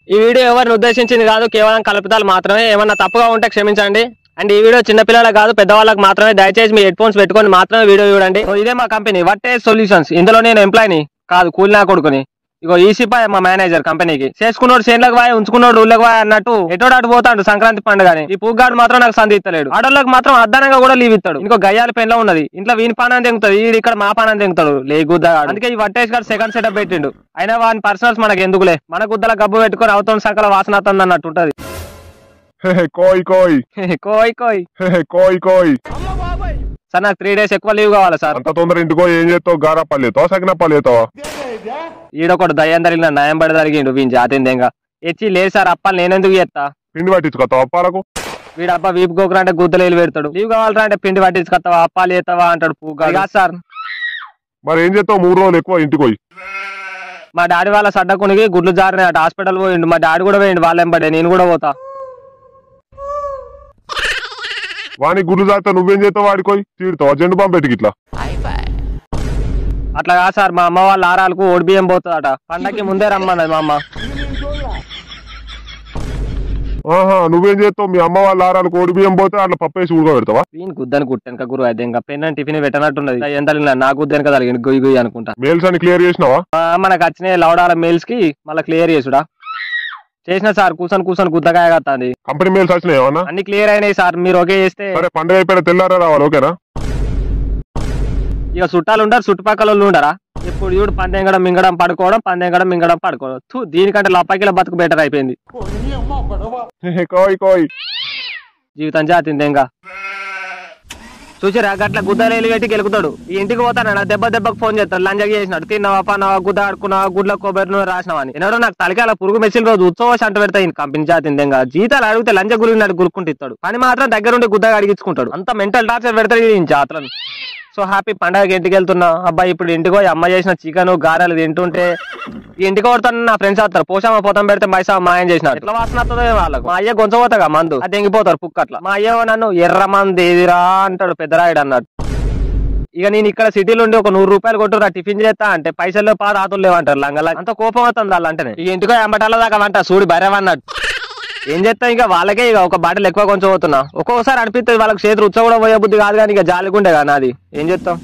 ఈ వీడియో ఎవరిని ఉద్దేశించింది కాదు, కేవలం కల్పితాలు మాత్రమే. ఏమన్నా తప్పుగా ఉంటే క్షమించండి. అండ్ ఈ వీడియో చిన్నపిల్లలకు కాదు పెద్దవాళ్ళకి మాత్రమే. దయచేసి మీ హెడ్ ఫోన్స్ పెట్టుకొని మాత్రమే వీడియో చూడండి. ఇదే మా కంపెనీ వర్టేజ్ సొల్యూషన్స్. ఇందులో నేను ఎంప్లాయీని కాదు, కూలి నా కొడుకుని. ఇగో ఈసీపాయ్ మా మేనేజర్ కంపెనీకి. చేసుకున్నోడు చేనులకు వాయి, ఉంచుకున్నోడు ఊళ్ళకి వాయి అన్నట్టు ఎటోడు అటు పోతాడు సంక్రాంతి పండుగని. ఈ పూగాడు మాత్రం నాకు సంధి ఇస్తలేడు. ఆడోళ్ళకి మాత్రం అర్ధనంగా కూడా లీవ్ ఇస్తాడు. ఇంకో గయ్యాల పెన్లో ఉన్నది, ఇంట్లో వీని పానాన్ని తెంగుతుంది, ఈ ఇక్కడ మా పానాన్ని తెంగుతాడు లేగుద్దా. అందుకే ఈ వర్టేజ్ గారు సెకండ్ సెటప్ పెట్టిండు. అయినా వాని పర్సనల్స్ మనకి ఎందుకులే, మన గుద్దల గబ్బు పెట్టుకొని అవుతుంది సకల వాసన అవుతుంది అన్నట్టు ఉంటది. కోయ్ కోయ్ కోయ్ కోయ్ కోయ్ కోయ్ సార్ నాకు 3 days ఎక్కువ లీవ్ కావాలి సార్. అంత తొందర ఇంటికో ఏం చేస్తావు? గారా పల్లెతావా సకిన పల్లెతావా? ఈడొకడు దయ్యం తరిగిన నయం పడి జరిగిండు వీని జాతిందేంగా. ఎచ్చి లేదు సార్ అప్పాలు నేనెందుకు చేస్తా? పిండి పట్టించుకొస్తావు అప్పాలకు? వీడు అబ్బా వీపు గోకురా అంటే గుద్దలేలు పెడతాడు. లీవ్ కావాలరా అంటే పిండి పట్టించుకొస్తావా అప్పాలు చేస్తావా అంటాడు పూగా. కాదు సార్. మరి ఏం చేస్తావు? 3 రోజులు ఎక్కువ ఇంటికి పోయి. మా డాడీ వాళ్ళ సడ్డకునికి గుడ్లు జారిన హాస్పిటల్ పోయిండు. మా డాడీ కూడా పోయిండు వాళ్ళ ఎంబడే, నేను కూడా పోతా. వాని గుడ్లు జారితే నువ్వేం చేస్తావు? వాడికోయి తీరుతావు జెండు బాంబు పెట్టుకు ఇట్లా. అట్లా కాదు సార్, మా అమ్మ వాళ్ళ ఆరాలకు ఓడి బియ్యం పోతుందట. పండక్కి ముందే రమ్మన్నది మా అమ్మ. ఆహా, నువ్వేం చేస్తావు? మీ అమ్మ వాళ్ళ ఆరాలకు ఓడి బియ్యం పోతే అట్లా పప్పేసి ఉడకబెడతావా? వీని గుద్దని కుట్టాను గురువు. అయితే ఇంకా పెన్ టిఫిన్ పెట్టనట్టున్నది. ఎంత నా గుద్దాను కదా గొయ్యి గొయ్యి అనుకుంటా. మెయిల్స్ అని క్లియర్ చేసినావా? మనకు వచ్చిన లౌడాల మెయిల్స్ కి మళ్ళీ క్లియర్ చేసుడా చేసిన సార్. కూర్చొని గుద్దకాయ కత్తాంది. కంపెనీ మెయిల్స్ వచ్చినాయి ఏమన్నా? అన్ని క్లియర్ అయినాయి సార్, మీరు ఓకే చేస్తే. సరే పండుగ అయిపోయిన తెల్లారా రావాలి, ఓకేనా? ఇక చుట్టాలు ఉంటారు, చుట్టుపక్కల వాళ్ళు ఉండరా? ఇప్పుడు చూడు పందెంగడం మింగడం పడుకోవడం, పందెంగడం మింగడం పడుకోవడం. దీనికంటే లప్పకిల బతుకు బెటర్ అయిపోయింది. కోయ్ కోయ్ జీవితం జాతిందేంగా. చూసారా గట్ల గుద్దలేలు పెట్టి గెలుకుతాడు. ఈ ఇంటికి పోతాను దెబ్బకు ఫోన్ చేస్తాడు. లంజకి చేసినాడు. తిన్నావా పన్నావా గుద్ద ఆడుకున్నావా గుడ్ల కొబ్బరి రాసినావా అని. ఎన్నడో నాకు తలకాల పురుగు మెచ్చిన రోజు ఉత్సవం అంట పెడతాయి కంపెనీ జాతిందేంగా. జీతాలు అడిగితే లంజ గురినాడు గురుక్కుంటూ ఇస్తాడు. పని మాత్రం దగ్గరుండి గుద్దగా అడిగించుకుంటాడు. అంత మెంటల్ టార్చర్ పెడతాడు ఈ జాతరను. సో హ్యాపీ పండగకి ఇంటికి వెళ్తున్నా. అబ్బాయి ఇప్పుడు ఇంటికి పోయి అమ్మ చేసిన చికెన్ గారెలు తింటుంటే ఇంటికి కొడతాను. నా ఫ్రెండ్స్ వస్తారు. పోషామ పోతాం పెడితే మైసా మాయం చేసినాడు. ఎట్లా వాసన వస్తుందో వాళ్ళకు. మా అయ్య గొంచ పోతాగా మందు అది తెంగిపోతారు కుక్క అట్లా. మా అయ్య నన్ను ఎర్ర మంది ఏదిరా అంటాడు పెద్దరాయుడు అన్నాడు. ఇక నేను ఇక్కడ సిటీలో ఉండి ఒక 100 రూపాయలు కొట్టురా టిఫిన్ చేస్తా అంటే పైసల్లో రాతులు లేవంటారు. లంగలా అంత కోపం అవుతుంది వాళ్ళు అంటేనే. ఇక ఇంటికో ఎంబటాల దాకా వంట సూడి బరవన్నాడు. ఏం చేస్తా ఇక వాళ్ళకే ఇక ఒక బాటిల్ ఎక్కువ కొంచెం పోతున్నా. ఒక్కొక్కసారి అనిపిస్తుంది వాళ్ళకి చేతులు ఉత్సవం కూడా పోయే బుద్ధి కాదు కానీ ఇక జాలిగుండే కదా నాది. ఏం చేస్తాం?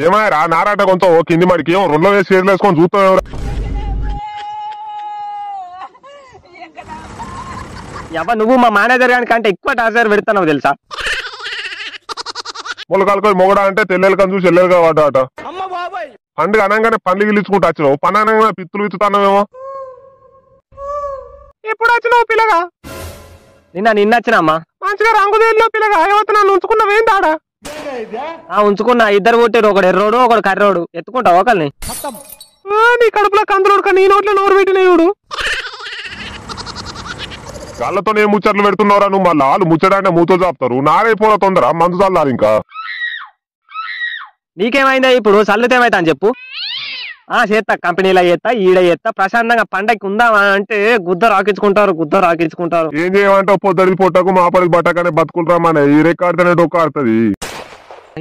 ఏమాయరా నారాట కొంచెం కింది మడికి 2 వేసి చేతులు వేసుకొని చూస్తావు. నువ్వు మా మేనేజర్ గాని కంటే ఎక్కువ టార్చర్ పెడతావు తెలుసా? మొలకాలకి మొగడా అంటే తెల్లెలు కని చూసి ఎల్లెలుగా వాడట. పండుగ అనగానే పండ్లు గిల్చుకుంటూ వచ్చినావు. పని అనగానే పిత్తులు విత్తుతాన్నావేమో. ఎప్పుడు వచ్చినావు పిల్లగా? నిన్న వచ్చినామ్మా. మంచిగా రంగుదేళ్ళలో పిల్లగా నన్ను ఉంచుకున్నావేందాడా? ఉంచుకున్నా. 2 కొట్టారు, ఒకడు ఎర్రోడు ఒకడు కర్రోడు. ఎత్తుకుంటావు ఒకరిని. నీ కడుపులో కందులోడు నీ నోట్లో నోరు పెట్టినవుడు. గాళ్ళతో ఏం ముచ్చట్లు పెడుతున్నావురా నువ్వు? మళ్ళీ వాళ్ళు ముచ్చడంటే మూతో చాపుతారు. నారైపోరా తొందర మందు చల్లారు. ఇంకా నీకేమైందా ఇప్పుడు? చల్లితేమైతా అని చెప్పు. చేస్తా, కంపెనీలో చేస్తా, ఈడ చేస్తా. ప్రశాంతంగా పండగకి ఉందామా అంటే గుద్ద రాకించుకుంటారు. ఏం చేయమంటావు? పొద్దుడి పొట్టకు మాపడి బట్టకనే బతుకులు రమ్మనే ఈ రికార్డుతోనే డొక్క ఆడుతుంది.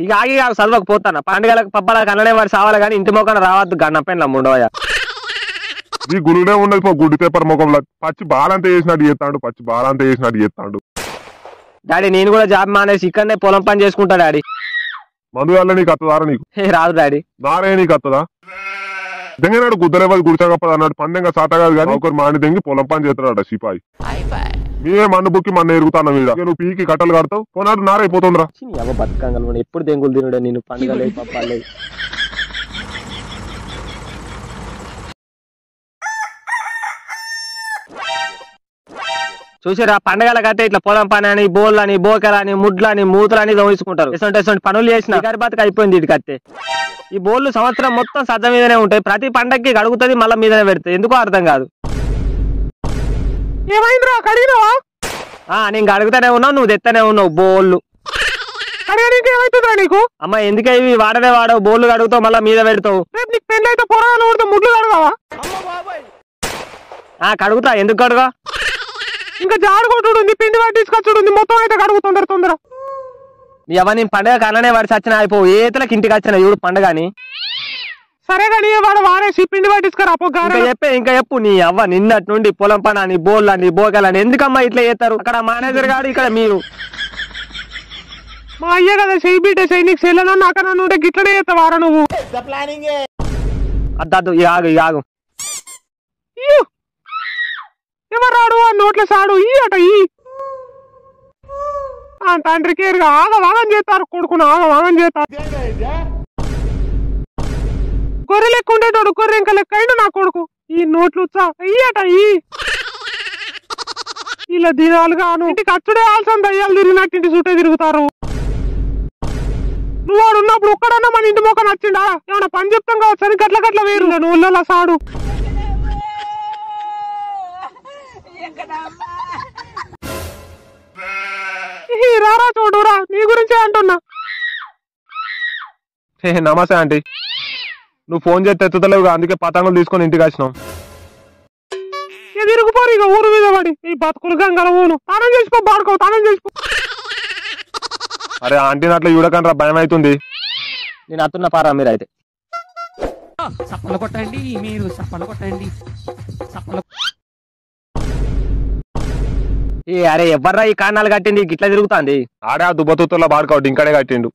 ఇక ఆగి చదవకు పోతాను. పండుగలకు పబ్బలకు అనడే వాడు సావాలి కానీ ఇంటి మొక్కన రావద్దు. గన్నపెండ్ల ముండవయ్య ఈ గురుడే ఉన్నది పో. గుడ్డి పేపర్ ముఖంలో పచ్చి బాలంతా చేసినట్టు చేస్తాడు. డాడీ నేను కూడా జాబ్ మానేసి ఇక్కడనే పొలం పని చేసుకుంటా డాడీ. మందు వల్ల నీకు అత్తదారా? నీకు రాదు డాడీ. నారే నీకు అత్తదా? దెంగినాడు గుద్దలేవది గుడిచగప్పదు అన్నాడు. పందెంగా సాట కాదు కానీ ఒకరు మాని దెంగి పొలం పని చేస్తాడట సిపాయి. మేమే మన్ను బుక్కి మన్ను ఎరుగుతాను మీద. నువ్వు పీకి కట్టలు కడతావు కొనాడు నారైపోతుందిరా. బతకంగా ఎప్పుడు దెంగులు తినడు నేను. పండుగ పప్పాలే చూసారా? పండగలకైతే ఇట్లా పొలం పని అని బోళ్ళని బోకలని ముడ్లని మూతులని దోయించుకుంటారు. ఎటువంటి పనులు చేసిన గర్భాతకి అయిపోయింది. ఇటుకత్తే ఈ బోళ్ళు సంవత్సరం మొత్తం సజ్జ మీదనే ఉంటాయి. ప్రతి పండగకి కడుగుతుంది మళ్ళీ మీదనే పెడతాయి. ఎందుకో అర్థం కాదు. ఏమైందిరా కడిగినావా? నేను కడుగుతానే ఉన్నావు, నువ్వు తెత్తనే ఉన్నావు బోళ్ళు. ఏమైతుందిరా నీకు? అమ్మ ఎందుకే ఇవి వాడనే వాడవు. బోళ్ళు కడుగుతావు మళ్ళీ మీద పెడతావు. నీకు పెళ్ళి అయితే పొరాలు ముడ్లు కడగావా? కడుగుతా. ఎందుకు కడుగా? ఇంకా జాడుకుంటుడు పిండి పట్టించుకొచ్చుడు మొత్తం అయితే కడుగుతుందర తొందర. ఎవరి పండగ కళ్ళనే వాడు సచ్చిన అయిపో ఏతలకి ఇంటికి వచ్చిన చూడు పండగ అని. సరే కానీ వాడు వాడేసి పిండి పట్టించుకోరా ఇంకా చెప్పు నీ అవ్వ నిన్నటి నుండి పొలం పని అని బోళ్ళని బోగలని ఎందుకమ్మా ఇట్లా చేస్తారు? అక్కడ మేనేజర్ గారు ఇక్కడ మీరు. మా అయ్య కదా చెయ్యి బిడ్డ చెయ్యి నీకు చెల్లెనన్నా అక్కడ నుండి గిట్లనే చేస్తావారా నువ్వు? అద్దు ఆగు ఆగు. ఎవరాడు ఆ నోట్ల సాడు ఈ అట ఈ తండ్రి కేరుగా ఆగవాగం చేస్తారు కొడుకును ఆగవాగం చేస్తారు. గొర్రె లెక్క ఉండేటోడు గొర్రె ఇంకా లెక్క అయిండు నా కొడుకు. ఈ నోట్లు అయ్యట ఇలా దినాలుగాను ఇంటికి అచ్చుడే ఆల్సం దయ్యాలు తిరిగినట్టు ఇంటి చుట్టే తిరుగుతారు. నువ్వు వాడు ఉన్నప్పుడు ఒక్కడన్నా మన ఇంటి మొక్క నచ్చిండా? ఏమన్నా పని చెప్తాం కావచ్చు అని గట్ల గట్ల వేరు నువ్వుల సాడు. రారా చూడురా నీ గురించే అంటున్నా. నమస్తే ఆంటీ. నువ్వు ఫోన్ చేస్తే ఎత్తుతలేవుగా, అందుకే పతంగులు తీసుకొని ఇంటికి వచ్చినాం. తిరుగుపోరు ఇక ఊరు మీద పడి ఈ బతుకులు గంగల ఊను తానం చేసుకో బాడుకో తానం చేసుకో. అరే ఆంటీ అట్లా చూడకండి రా, భయం అవుతుంది. నేను అత్తున్న పారా మీరు అయితే చప్పలు కొట్టండి, మీరు చప్పలు కొట్టండి. అరే ఎవర్రా ఈ కారణాలు కట్టింది గిట్లా తిరుగుతాంది? ఆడే ఆ దుబ్బతుల్లో బాడుకోవద్దు ఇంకడే కట్టిండు.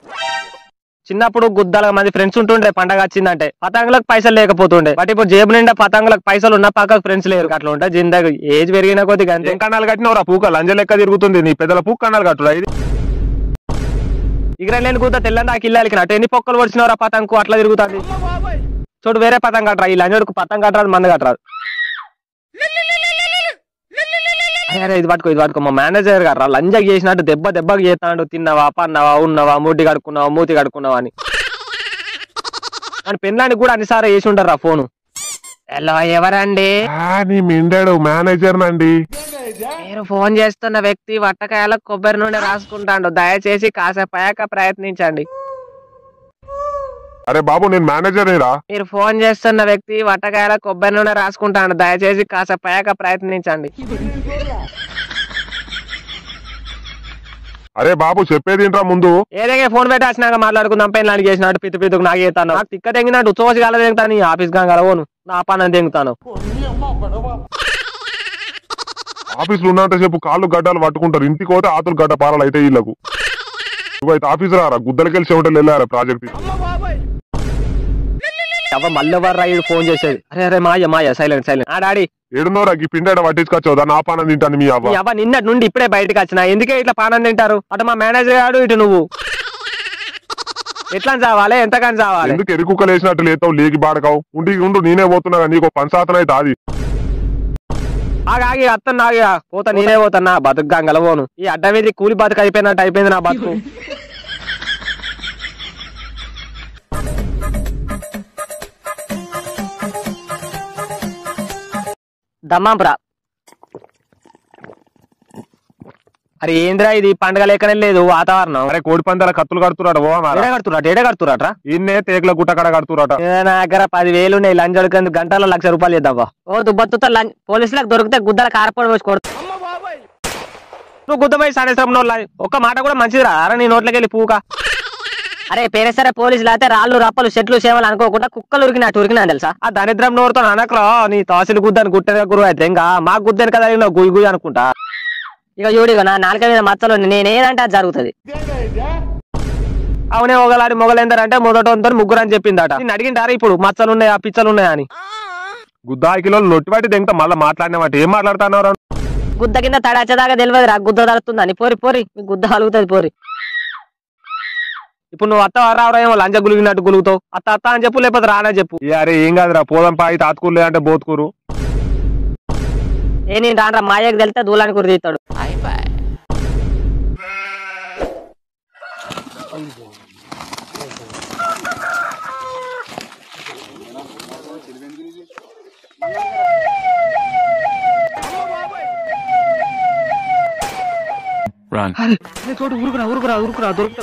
చిన్నప్పుడు గుద్దాల మంది ఫ్రెండ్స్ ఉంటుండే, పండగ వచ్చిందంటే పతంగులకు పైసలు లేకపోతుండే. బట్ ఇప్పుడు జేబు నిండా పతంగులకు పైసలు ఉన్న పక్కకు ఫ్రెండ్స్ లేరు. అట్లా ఉంటా జిందగీ. ఏజ్ పెరిగిన కొద్దిగా అంతే. కన్నాలు కట్టినవరా పూక లంజ లెక్క తిరుగుతుంది నీ పెద్దల పూక కన్నాలు కట్టురా. ఇది ఇగర లేని గుద్ద తెల్లందా కిల్లాలకి నట్టు ఎన్ని పొక్కలు పొడిచినవరా పతంగు అట్లా తిరుగుతుంది. చూడు వేరే పతంగ కట్టరా, ఈ లంజోడుకు పతంగ కట్టరాదు మంద కట్టరాదు. అరే ఇది పట్టుకో మా మేనేజర్ గారు లంజకి చేసినట్టు దెబ్బకి చేస్తాడు. తిన్నావా పన్నావా ఉన్నావా ముడ్డి కడుక్కున్నావా మూతి కడుక్కున్నావా అని. పెళ్ళానికి కూడా అన్నిసార్లు వేసి ఉంటారా ఫోను. హలో ఎవరండి? మిండాడు మేనేజర్ నండి. మీరు ఫోన్ చేస్తున్న వ్యక్తి వట్టకాయల కొబ్బరి నూనె రాసుకుంటాడు, దయచేసి కాసేపు అయ్యాక ప్రయత్నించండి. అరే బాబు నేను మేనేజర్ రా. మీరు ఫోన్ చేస్తున్న వ్యక్తి వట్టకాయల కొబ్బరి నూనె రాసుకుంటాడు, దయచేసి కాసేపు అయ్యాక ప్రయత్నించండి. అరే బాబు చెప్పేది ఇంట్రా ముందు. ఏదైనా ఫోన్ పెట్టి వచ్చినాక మాట్లాడుకుందాం. పెళ్ళానికి చేసినట్టు పితుకు నాకు చేస్తాను. నాకు తిక్క తెంగినట్టు చోసి కాల తెంగుతాను. ఆఫీస్ గా కలవను నా పని తెంగుతాను. ఆఫీస్ లో ఉన్నంత సేపు కాళ్ళు గడ్డలు పట్టుకుంటారు, ఇంటికి పోతే ఆతులు గడ్డ పారాలు అయితే వీళ్ళకు. నువ్వైతే ఆఫీస్ రారా, గుద్దలకెళ్ళి చెమటలు వెళ్ళారా ప్రాజెక్ట్. మళ్ళీ వర్రా ఫోన్ చేసేది. అరే అరే మాయ సైలెంట్ ఆ డాడీ ఏడున్నోరా ఈ పిండ పట్టించుకొచ్చావు దాన్ని ఆ పానం తింటాను మీ అవ్వ. అవ్వ నిన్నటి నుండి ఇప్పుడే బయటకు వచ్చినా. ఎందుకే ఇట్లా పానం తింటారు? అటు మా మేనేజర్ గారు ఇటు నువ్వు ఎట్లా చావాలి ఎంతకని చావాలి? ఎందుకు ఎరుకుక్కలు వేసినట్టు లేతావు లేకి బాడకావు. ఉండు నేనే పోతున్నా నీకు పంచాతన అయితే అది ఆగి అత్తను ఆగి పోతా నేనే పోతానా బతుకు గంగలవోను. ఈ అడ్డ మీద కూలి బతుకు అయిపోయినట్టు అయిపోయింది నా బతుకు. దమ్మాంపురా. అరే ఏంద్రా ఇది పండుగ లేకనే లేదు వాతావరణం. అరే కోడి పందాల కత్తులు కడుతురాట ఏడే కడుతురాట్రా? ఇన్నే తేకుల గుట్ట కడ కడుతురాట. నా దగ్గర 10,000 ఉన్నాయి. లంచ్ అడుగుతుంది గంటలో 1,00,000 రూపాయలు చేద్దావా? ఓ దుబ్బత్తుతో పోలీసులకు దొరికితే గుద్దల కారపొడి పోసి కొడుతా. నువ్వు గుద్ద పోయి సాడేశ్వరం ఒక్క మాట కూడా మంచిదిరా. అరే నీ నోట్లోకి వెళ్ళి పూక. అరే పేరేసరే పోలీసులు అయితే రాళ్ళు రప్పలు చెట్లు సేవలు అనుకోకుండా కుక్కలు ఉరికినా తెలుసా? ఆ దరిద్రం నోరుతో అనకరా నీ తహసీలు గుద్దని గుట్టె గురువు అయితే ఇంకా మా గుద్దని కదా గుయ్యి గుయ్యి అనుకుంటా. ఇక చూడిగా నా నాలుక మీద మచ్చలు నేనేదంటే అది జరుగుతుంది. అవునే ఒకలాడి మొగలేందరంటే మొదటంతో ముగ్గురు అని చెప్పిందట. నేను అడిగింటారా ఇప్పుడు మచ్చలున్నాయా పిచ్చలున్నాయా అని? గుద్దాకిలో నొట్టి వాటి దెంగ మళ్ళీ మాట్లాడినమాట ఏం మాట్లాడుతున్నారు? గుద్ద కింద తడాచేదాకా తెలియదురా గుద్ద తడుతుందని. పోరి మీ గుద్ద అలుగుతుంది పోరి. ఇప్పుడు నువ్వు అత్త రావరేమో లంచ గులిగినట్టు గులుగుతావు. అత్త అని చెప్పు లేకపోతే రానని చెప్పు. అరే ఏం కాదురా పోదాం పాయి తాతుకూరు లేదంటే బోతుకూరు. నేను రానరా మాయకు తెలితే దూలానికి కురి తీస్తాడు.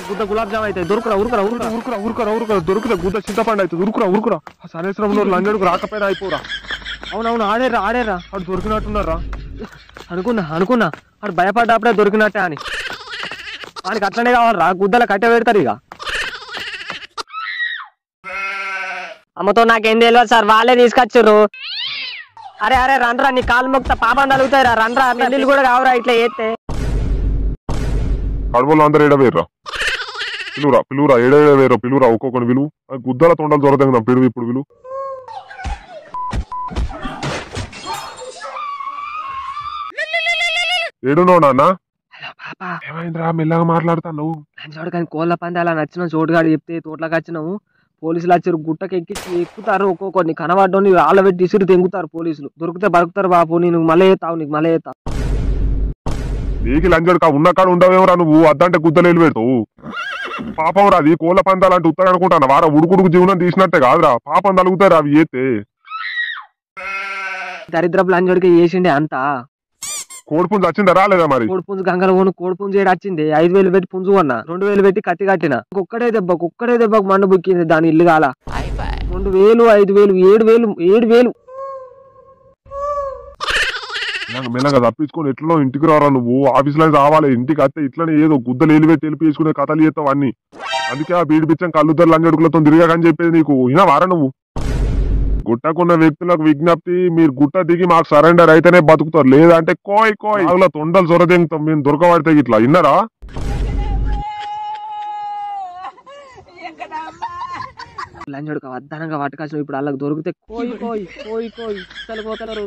గుద్ద గులాబ్ జామ్ అయితే దొరుకుతా గుద్ద చింతపండు అయితే ఉరుకురా సనేశ్వరంలో లంజడుకు రాకపోయినా అయిపోరా. అవునవును ఆడేరా అటు దొరికినట్టున్నారా? అనుకున్నా అటు భయపడ్డప్పుడే దొరికినట్టే అని. వానికి అట్లనే కావాలరా గుద్దల కట్టె పెడతారు ఇక అమ్మతో నాకేం తెలియదు సార్ వాళ్ళే తీసుకొచ్చారు అరే అరే రండ్రా నీ కాలు మొక్త పాపం తలుగుతాయిరా రండ్రా పెళ్ళిళ్ళు కూడా కావురా ఇట్లా చేస్తే కడుపులో అందరూ ఏడవేర్రా పిలువురా ఏడవేరా పిలువురా ఒక్కొక్కని విలువ గుద్దల తొండలు దొరదంగా పిలువు ఇప్పుడు విలువ ఏడున్నావు నాన్న ఏమైందిరా మెల్లగా మాట్లాడుతున్నావు చోటు కానీ కోళ్ళ పంది అలా నచ్చిన చోటుగాడు చెప్తే తోటలోకి వచ్చినావు పోలీసులు వచ్చారు గుట్టకి ఎక్కుతారు ఒక్కొక్కరిని కనబడ్డని వాళ్ళ పెట్టి ఇసురు తెంగుతారు పోలీసులు దొరికితే బరుకుతారు బాబు నేను మళ్ళీ నీకు మళ్ళీ నీకు లంచోడు ఉన్న కాడ ఉండవేమరా నువ్వు అద్దంటే గుద్దలేలు పెడతావు పాపం రాది కోళ్ళ పందాలంటే ఉత్తగా అనుకుంటాను వారా ఉడుకుడుకు జీవనం తీసినట్టే కాదురా పాపం తలుగుతారు అవి చేస్తే దరిద్రపు లంచోడికి చేసిండే అంతా కోడిపుంజు వచ్చిందా రాలేదా మరి కోడిపుంజు గంగల పోను కోడిపుంజు ఏడు వచ్చింది 5,000 పెట్టి పుంజు అన్న 2,000 పెట్టి కత్తి కట్టిన ఒక్కడే దెబ్బకు మన్ను బుక్కింది దాని ఇల్లు కాల 2,000 5,000 7,000 మెల్లగా తప్పించుకొని ఎట్లా ఇంటికి రారా నువ్వు ఆఫీస్ లో రావాలి ఇంటికి వస్తే ఇట్లనే ఏదో గుద్దలు ఏలు పెట్టి వెళ్ళి వేసుకునే కథలు చేస్తావు అన్ని అందుకే ఆ బీడి బిచ్చం కళ్ళుద్దరు లంజడుకులతో తిరిగాకని చెప్పేది నీకు అయినా వారా నువ్వు గుట్టకున్న వ్యక్తులకు విజ్ఞప్తి మీరు గుట్ట దిగి మాకు సరెండర్ అయితేనే బతుకుతారు లేదంటే కోయ్ తొండలు సొరదెంగుతాం మేము దొరకబడితే ఇట్లా విన్నారా లంజోడుక వద్దనంగా పట్టుకొచ్చిన ఇప్పుడు వాళ్ళకి దొరికితే కోయి పోతారు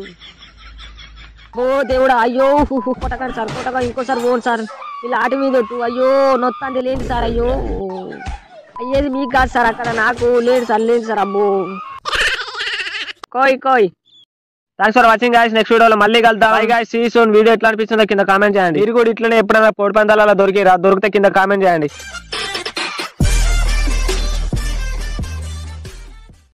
ఓ దేవుడా అయ్యో కొట్టకండి సార్ ఇంకోసారి పోను సార్ ఇలా ఆటి మీద అయ్యో నొత్తాంది లేండి సార్ అయ్యో అయ్యేది మీకు కాదు సార్ అక్కడ నాకు లేదు సార్ అబ్బో కోయ్ thanks for watching guys next వీడియోలో మళ్ళీ కలుద్దాం bye guys see soon video ఎట్లా అనిపిస్తుందో కింద కామెంట్ చేయండి మీరు కూడా ఇట్లనే ఎప్పుడైనా కోడి పందాలలో దొరికితే కింద కామెంట్ చేయండి